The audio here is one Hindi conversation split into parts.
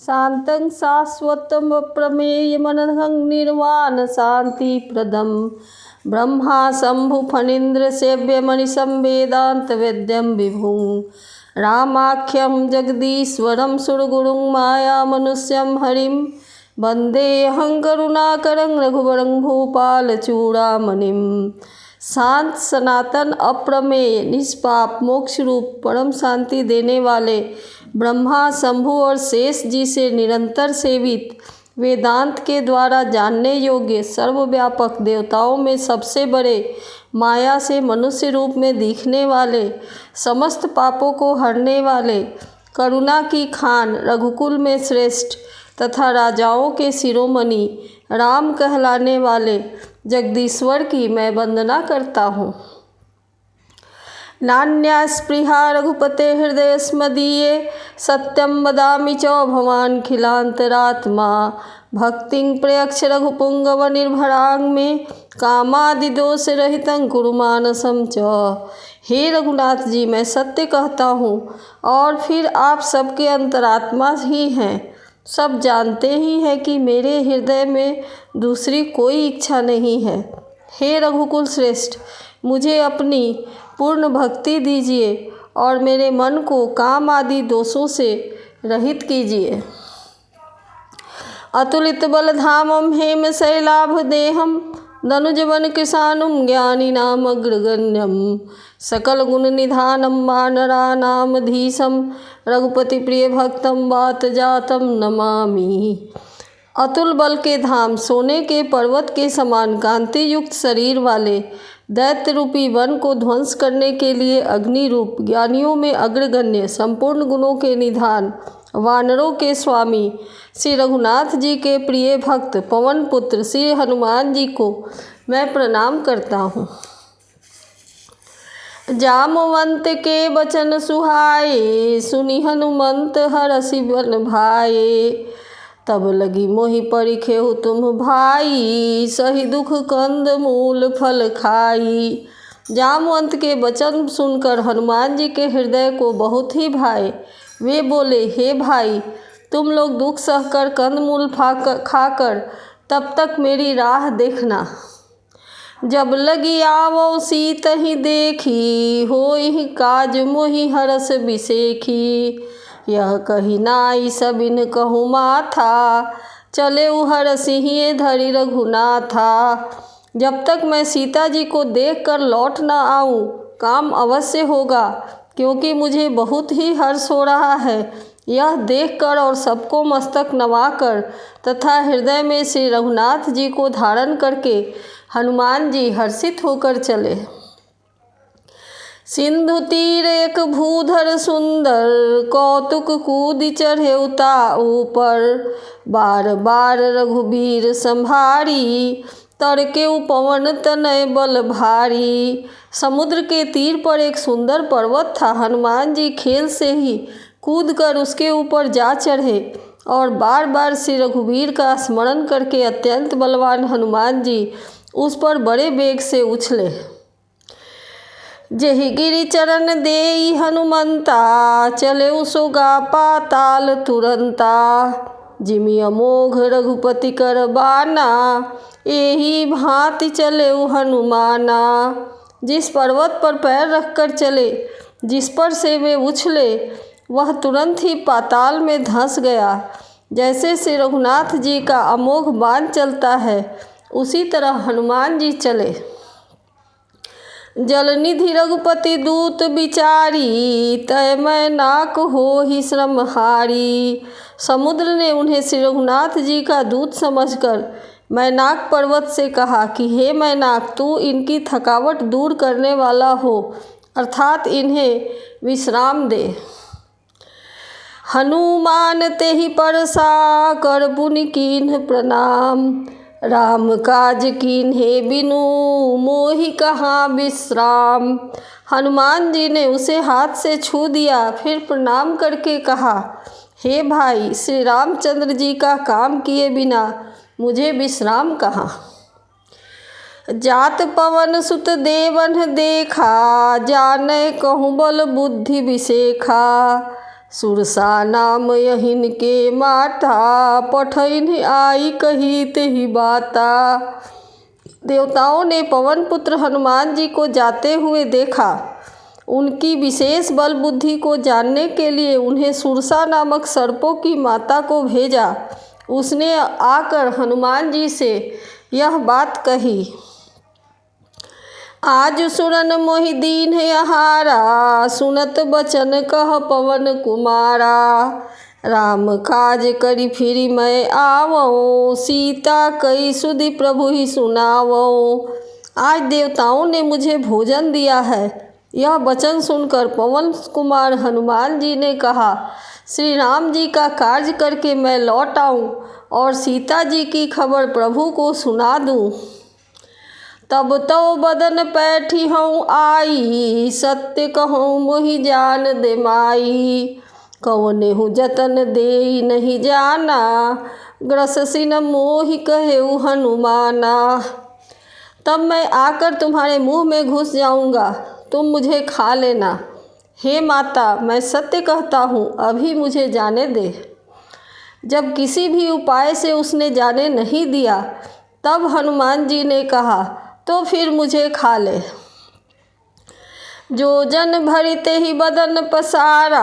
शान्तं शाश्वतं प्रमेयमनघं निर्वाणशान्तिप्रदं ब्रह्मा शम्भुफणीन्द्रसेव्यमनिशं वेदान्तवेद्यं विभुं रामाख्यं जगदीश्वरं सुरगुरुं मायामनुष्यं हरिं वन्देऽहं करुणाकरं रघुवरं भूपालचूडामणिं शांत सनातन अप्रमेय निष्पाप मोक्ष रूप परम शांति देने वाले ब्रह्मा शंभु और शेष जी से निरंतर सेवित वेदांत के द्वारा जानने योग्य सर्वव्यापक देवताओं में सबसे बड़े माया से मनुष्य रूप में दिखने वाले समस्त पापों को हरने वाले करुणा की खान रघुकुल में श्रेष्ठ तथा राजाओं के शिरोमणि राम कहलाने वाले जगदीश्वर की मैं वंदना करता हूँ। नान्या स्पृहा रघुपते हृदय स्मदीये सत्यं वदामि च भवान् खिलान्तरात्मा भक्तिं प्रयक्ष रघुपुंगव निर्भरांग में कामादिदोष रहितं कुरु मानसं च। हे रघुनाथ जी, मैं सत्य कहता हूँ और फिर आप सबके अंतरात्मा ही हैं। सब जानते ही हैं कि मेरे हृदय में दूसरी कोई इच्छा नहीं है। हे रघुकुल श्रेष्ठ, मुझे अपनी पूर्ण भक्ति दीजिए और मेरे मन को काम आदि दोषों से रहित कीजिए। अतुलित बलधामं हेमशैलाभदेहं दनुजवन कृशानुं ज्ञानिनाम अग्रगण्यं सकल गुण निधानं वानरानामधीशं रघुपति प्रिय भक्तं वात जातं नमामि। अतुल बल के धाम, सोने के पर्वत के समान कांति युक्त शरीर वाले दैत्य रूपी वन को ध्वंस करने के लिए अग्नि रूप ज्ञानियों में अग्रगण्य संपूर्ण गुणों के निधान वानरों के स्वामी श्री रघुनाथ जी के प्रिय भक्त पवन पुत्र श्री हनुमान जी को मैं प्रणाम करता हूँ। जामवंत के बचन सुहाए सुनि हनुमंत हरषि बन भाए तब लगी मोहि परिखेहु तुम भाई सही दुख कंद मूल फल खाई। जामवंत के वचन सुनकर हनुमान जी के हृदय को बहुत ही भाए। वे बोले, हे भाई, तुम लोग दुख सहकर कंदमूल खाकर तब तक मेरी राह देखना। जब लगी आवो सीत ही देखी होई काज मोहि हरस बिसेखी। यह कही नाई सबिन कहूँ माथा चले उहर सिंहिए धरि रघुनाथा। जब तक मैं सीता जी को देखकर लौट न आऊँ काम अवश्य होगा, क्योंकि मुझे बहुत ही हर्ष हो रहा है यह देखकर और सबको मस्तक नवाकर तथा हृदय में श्री रघुनाथ जी को धारण करके हनुमान जी हर्षित होकर चले। सिंधु तीर एक भूधर सुंदर कौतुक कूद चढ़े उता ऊपर बार बार रघुबीर संभारी तड़के पवन तनय बल भारी। समुद्र के तीर पर एक सुंदर पर्वत था। हनुमान जी खेल से ही कूदकर उसके ऊपर जा चढ़े और बार बार श्री रघुबीर का स्मरण करके अत्यंत बलवान हनुमान जी उस पर बड़े वेग से उछले। जेहि गिरि चरण देई हनुमंता चले उसोगा पाताल तुरंता। जिमि अमोघ रघुपति कर बाना एही भांति चले हनुमाना। जिस पर्वत पर पैर रखकर चले, जिस पर से वे उछले, वह तुरंत ही पाताल में धंस गया। जैसे श्री रघुनाथ जी का अमोघ बाण चलता है, उसी तरह हनुमान जी चले। जलनिधि रघुपति दूत बिचारी तय मैनाक हो ही श्रमहारी। समुद्र ने उन्हें श्री रघुनाथ जी का दूत समझकर मैनाक पर्वत से कहा कि हे मैनाक, तू इनकी थकावट दूर करने वाला हो, अर्थात इन्हें विश्राम दे। हनुमान तेहि परसा कर पुनि कीन्ह प्रणाम राम काज कीन्हे बिनु मोहि कहाँ विश्राम। हनुमान जी ने उसे हाथ से छू दिया, फिर प्रणाम करके कहा, हे भाई, श्री रामचंद्र जी का काम किए बिना मुझे विश्राम कहाँ। जात पवन सुत देवन देखा जाने कहूँ बल बुद्धि विशेखा। सुरसा नाम यहिन के माता, पठैन आई कही तेहि बाता। देवताओं ने पवन पुत्र हनुमान जी को जाते हुए देखा। उनकी विशेष बल बुद्धि को जानने के लिए उन्हें सुरसा नामक सर्पों की माता को भेजा। उसने आकर हनुमान जी से यह बात कही, आज सुरन मोहि दीन यहारा, सुनत बचन कह पवन कुमारा। राम काज करी फिरी मैं आवऊँ, सीता कई सुधि प्रभु ही सुनावऊँ। आज देवताओं ने मुझे भोजन दिया है। यह वचन सुनकर पवन कुमार हनुमान जी ने कहा, श्री राम जी का कार्य करके मैं लौट आऊँ और सीता जी की खबर प्रभु को सुना दूँ। तब तो बदन पैठी हूँ आई, सत्य कहूँ मोहि जान दे माई। कौने हूँ जतन दे नहीं जाना, ग्रससी न मोहि कहेऊ हनुमाना। तब मैं आकर तुम्हारे मुँह में घुस जाऊँगा, तुम मुझे खा लेना। हे माता, मैं सत्य कहता हूँ, अभी मुझे जाने दे। जब किसी भी उपाय से उसने जाने नहीं दिया, तब हनुमान जी ने कहा, तो फिर मुझे खा ले। जो जन भरिते ही बदन पसारा,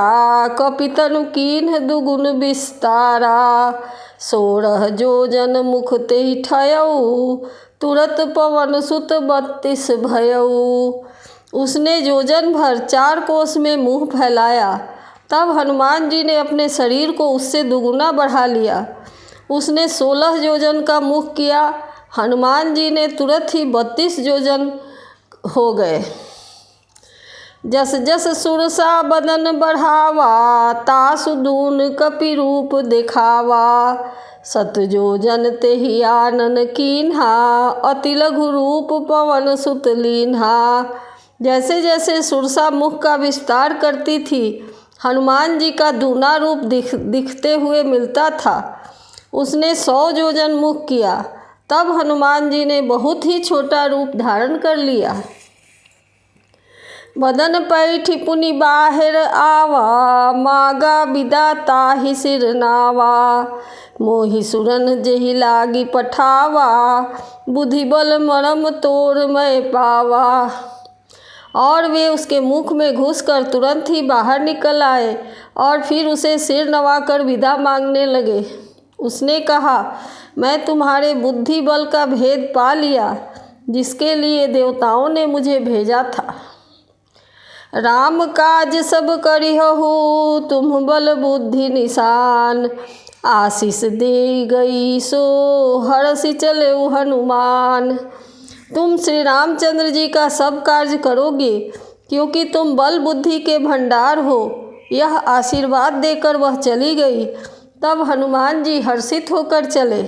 कपितनु कीन्ह दुगुन विस्तारा। 16 जोजन मुख तेहि ठयऊ, तुरत पवन सुत 32 भयऊ। उसने जोजन भर 4 कोस में मुँह फैलाया। तब हनुमान जी ने अपने शरीर को उससे दुगुना बढ़ा लिया। उसने 16 जोजन का मुख किया। हनुमान जी ने तुरंत ही 32 जोजन हो गए। जस जस सुरसा बदन बढ़ावा, तासु दून कपि रूप दिखावा। 7 जोजन तेहि आनन कीन्हा, अति लघु रूप पवन सुत लीन्हा। जैसे जैसे सुरसा मुख का विस्तार करती थी, हनुमान जी का दूना रूप दिखते हुए मिलता था। उसने 100 जोजन मुख किया। तब हनुमान जी ने बहुत ही छोटा रूप धारण कर लिया। बदन पैठी पुनि बाहिर आवा, मागा विदा ताहि सिर नावा। मोहि सुरन जेहि लागी पठावा, बुद्धि बल मरम तोर मैं पावा। और वे उसके मुख में घुसकर तुरंत ही बाहर निकल आए और फिर उसे सिर नवाकर विदा मांगने लगे। उसने कहा, मैं तुम्हारे बुद्धि बल का भेद पा लिया, जिसके लिए देवताओं ने मुझे भेजा था। राम काज सब करिहु, तुम बल बुद्धि निशान। आशीष दे गई सो हरषि चले हनुमान। तुम श्री रामचंद्र जी का सब कार्य करोगे, क्योंकि तुम बल बुद्धि के भंडार हो। यह आशीर्वाद देकर वह चली गई। तब हनुमान जी हर्षित होकर चले।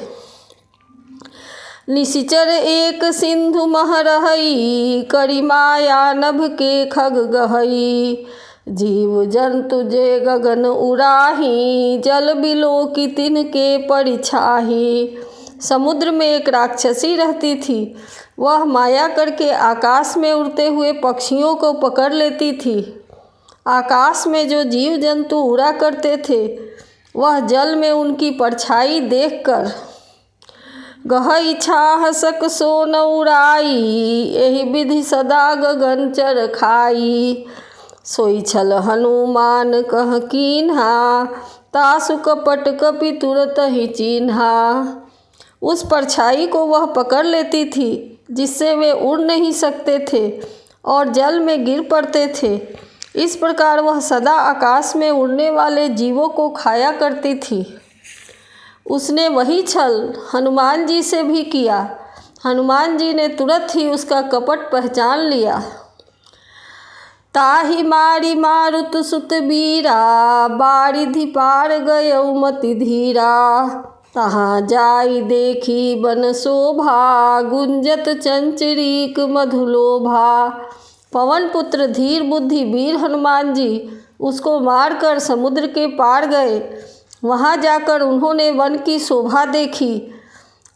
निशिचर एक सिंधु मह रहई, करी माया नभ के खग गहई। जीव जंतु जे गगन उड़ाही, जल बिलो की तिनके परिछाही। समुद्र में एक राक्षसी रहती थी। वह माया करके आकाश में उड़ते हुए पक्षियों को पकड़ लेती थी। आकाश में जो जीव जंतु उड़ा करते थे, वह जल में उनकी परछाई देखकर गहई छाह सक सो न उड़ाई, एहि विधि सदा गगन चर खाई। सोई छल हनुमान कह कीन्हा, तासु कपट कपि तुरत ही चिन्हा। उस परछाई को वह पकड़ लेती थी, जिससे वे उड़ नहीं सकते थे और जल में गिर पड़ते थे। इस प्रकार वह सदा आकाश में उड़ने वाले जीवों को खाया करती थी। उसने वही छल हनुमान जी से भी किया। हनुमान जी ने तुरंत ही उसका कपट पहचान लिया। ताहि मारी मारुत सुत बीरा, बारिधि पार गयौ मति धीरा। तहाँ जाई देखी बन शोभा, गुंजत चंचरीक मधुलोभा। पवन पुत्र धीर बुद्धि वीर हनुमान जी उसको मारकर समुद्र के पार गए। वहाँ जाकर उन्होंने वन की शोभा देखी।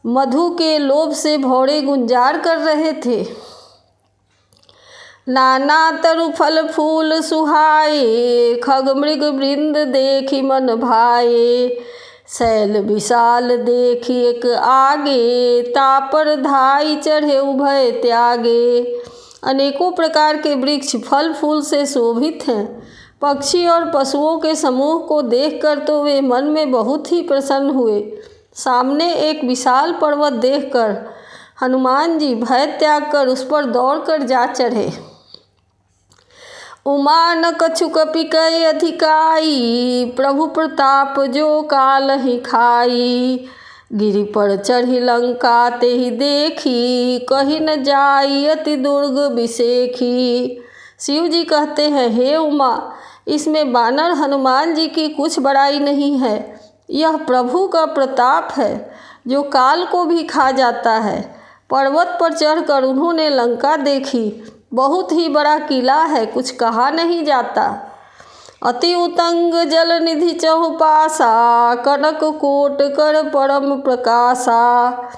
मधु के लोभ से भौरे गुंजार कर रहे थे। नाना तरु फल फूल सुहाए, खग मृग वृंद देखी मन भाए। शैल विशाल देखी एक आगे, तापर धाई चढ़े उभय त्यागे। अनेकों प्रकार के वृक्ष फल फूल से शोभित हैं। पक्षी और पशुओं के समूह को देखकर तो वे मन में बहुत ही प्रसन्न हुए। सामने एक विशाल पर्वत देखकर हनुमान जी भय त्याग कर उस पर दौड़कर जा चढ़े। उमा न कछु कपि कहि अधिकाई, प्रभु प्रताप जो काल ही खाई। गिरि पर चढ़ी लंका ते ही देखी, कही न जाई अति दुर्ग बिसेखी। शिव जी कहते हैं, हे उमा, इसमें बानर हनुमान जी की कुछ बड़ाई नहीं है। यह प्रभु का प्रताप है जो काल को भी खा जाता है। पर्वत पर चढ़कर उन्होंने लंका देखी। बहुत ही बड़ा किला है, कुछ कहा नहीं जाता। अति उतंग जल निधि चहुपासा, कनक कोट कर परम प्रकाशा।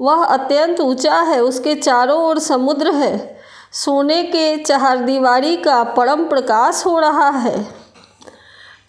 वह अत्यंत ऊंचा है, उसके चारों ओर समुद्र है। सोने के चहारदीवारी का परम प्रकाश हो रहा है।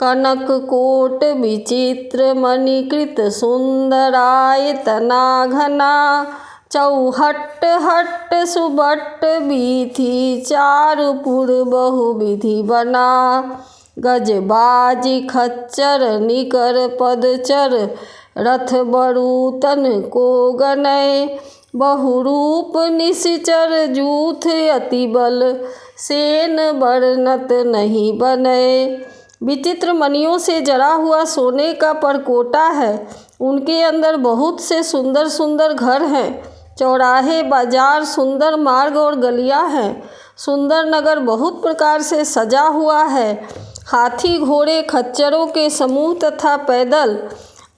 कनक कोट विचित्र मणिकृत सुंदरायतना घना, चौहट हट सुबट बीथी, चारुपुर बहुविधि बना। गजबाजी खच्चर निकर पदचर, रथ बरु तन को गनय। बहुरूप निश्चर जूथ अति बल, सेन बरनत नहीं बनय। विचित्र मणियों से जड़ा हुआ सोने का परकोटा है। उनके अंदर बहुत से सुंदर सुंदर घर हैं। चौराहे, बाजार, सुंदर मार्ग और गलियां हैं। सुंदर नगर बहुत प्रकार से सजा हुआ है। हाथी, घोड़े, खच्चरों के समूह तथा पैदल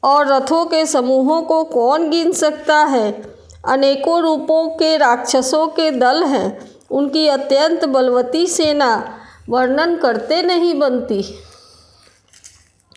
और रथों के समूहों को कौन गिन सकता है। अनेकों रूपों के राक्षसों के दल हैं। उनकी अत्यंत बलवती सेना वर्णन करते नहीं बनती।